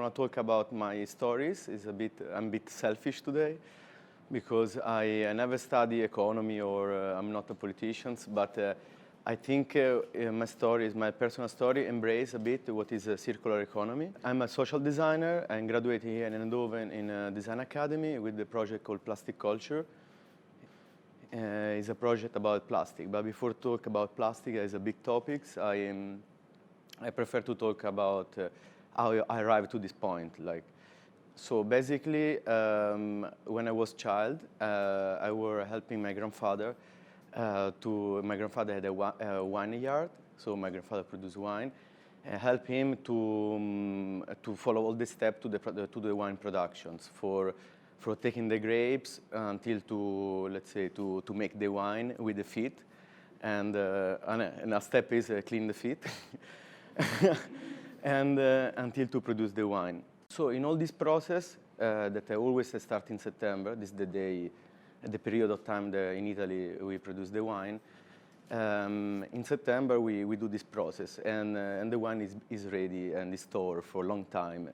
want to talk about my stories. I'm a bit selfish today because I never study economy or I'm not a politician, but I think my personal story, embrace a bit what is a circular economy. I'm a social designer. I graduated here in Eindhoven in a design academy with the project called Plastic Culture. It's a project about plastic, but before talk about plastic as a big topics, I prefer to talk about how I arrived to this point. So basically, when I was child, I was helping my grandfather. My grandfather had a wine yard, so my grandfather produced wine. Help him to follow all the steps to the wine productions, for taking the grapes until to make the wine with the feet, and a step is clean the feet, and until to produce the wine. So in all this process that I always start in September, this is the period of time that in Italy we produce the wine. In September we do this process, and the wine is ready and is stored for a long time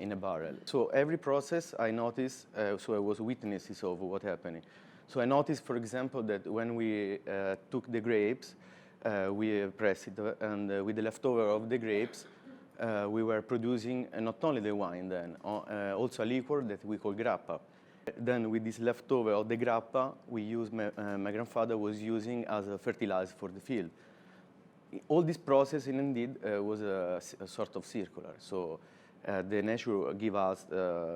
in a barrel. So every process I noticed, so I was witnesses of what happening. So I noticed, for example, that when we took the grapes, we pressed it, and with the leftover of the grapes, we were producing not only the wine then, also a liquor that we call grappa. Then with this leftover of the grappa, my grandfather was using as a fertilizer for the field. All this process, indeed, was a sort of circular. So the nature give us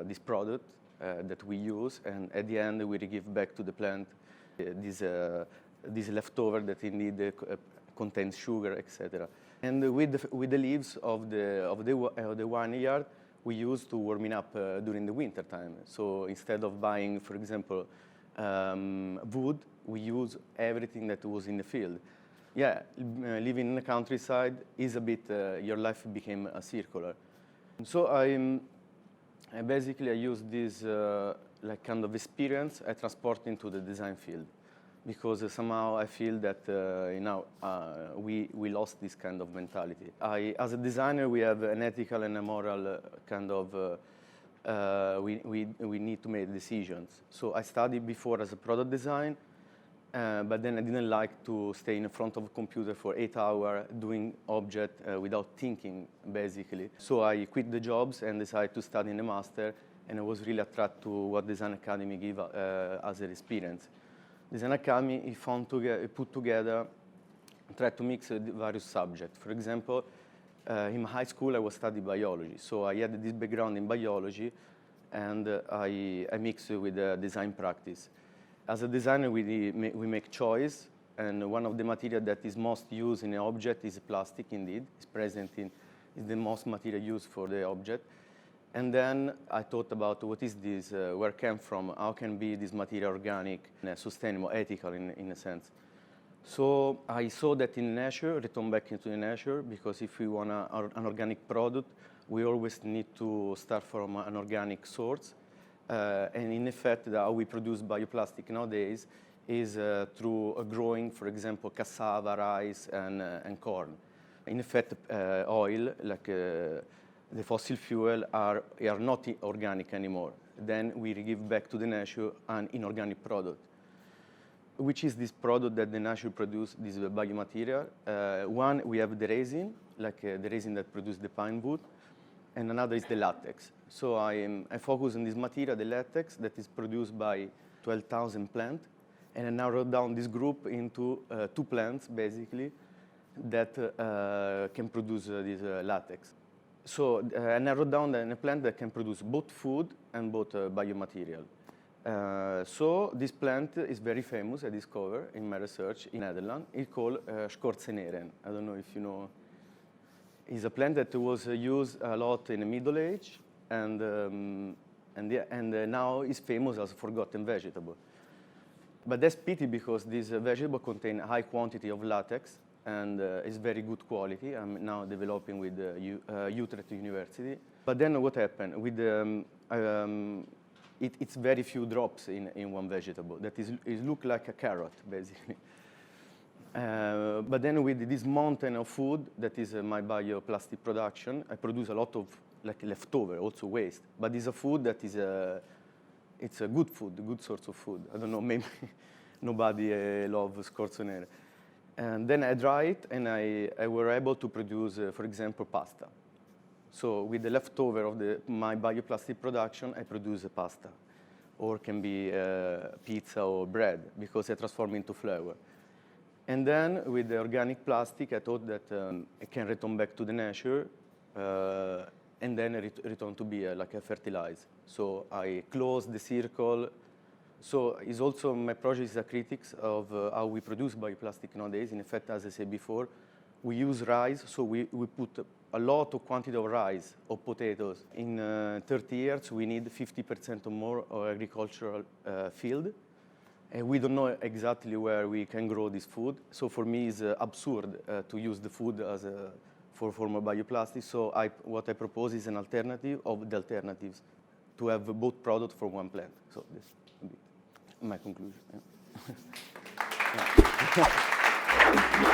this product that we use, and at the end we give back to the plant this leftover that indeed contains sugar, etc. And with the leaves of the vineyard, we use to warming up during the winter time. So instead of buying, for example, wood, we use everything that was in the field. Yeah, living in the countryside is a bit, your life became a circular. So I use this kind of experience I transport into the design field, because somehow I feel that we lost this kind of mentality. As a designer, we have an ethical and a moral kind of, we need to make decisions. So I studied before as a product design, but then I didn't like to stay in front of a computer for 8 hours doing object without thinking, basically. So I quit the jobs and decided to study in a master, and I was really attracted to what Design Academy give as an experience. Design Academy put together, tried to mix various subjects. For example, in high school I was studying biology, so I had this background in biology, and I mixed with design practice. As a designer, we make choice, and one of the materials that is most used in an object is plastic. Indeed, is the most material used for the object. And then I thought about what is this, where it came from, how can be this material organic, sustainable, ethical in a sense. So I saw that in nature, return back into the nature, because if we want an organic product, we always need to start from an organic source. And in effect, how we produce bioplastic nowadays is through growing, for example, cassava, rice, and corn. In effect, oil, like the fossil fuel, are not organic anymore. Then we give back to the nature an inorganic product, which is this product that the nature produces, this biomaterial. One, we have the resin, like the resin that produces the pine wood, and another is the latex. So I focus on this material, the latex, that is produced by 12,000 plants, and I narrowed down this group into 2 plants, basically, that can produce this latex. So I narrowed down a plant that can produce both food and both biomaterial. So this plant is very famous, I discovered in my research in Netherlands. It's called Schorzeneren. I don't know if you know. It's a plant that was used a lot in the Middle Age, and now is famous as a forgotten vegetable. But that's pity, because this vegetable contains a high quantity of latex, and is very good quality. I'm now developing with Utrecht University. But then what happened? With it's very few drops in one vegetable. That is, it looks like a carrot, basically. But then with this mountain of food, that is my bioplastic production, I produce a lot of like leftover, also waste. But it's a food that is it's a good food, a good source of food. I don't know, maybe nobody loves scorzo nero. And then I dry it, and I were able to produce, for example, pasta. So with the leftover of my bioplastic production, I produce a pasta. Or can be pizza or bread, because I transform into flour. And then with the organic plastic, I thought that it can return back to the nature, and then return to be like a fertilizer. So I close the circle. So it's also, my project is a critics of how we produce bioplastic nowadays. In fact, as I said before, we use rice, so we put a lot of quantity of rice or potatoes. In 30 years, we need 50% or more of agricultural field. And we don't know exactly where we can grow this food. So for me, it's absurd to use the food as for form of bioplastic. So what I propose is an alternative of the alternatives, to have both products from one plant. So this is a bit my conclusion. Yeah.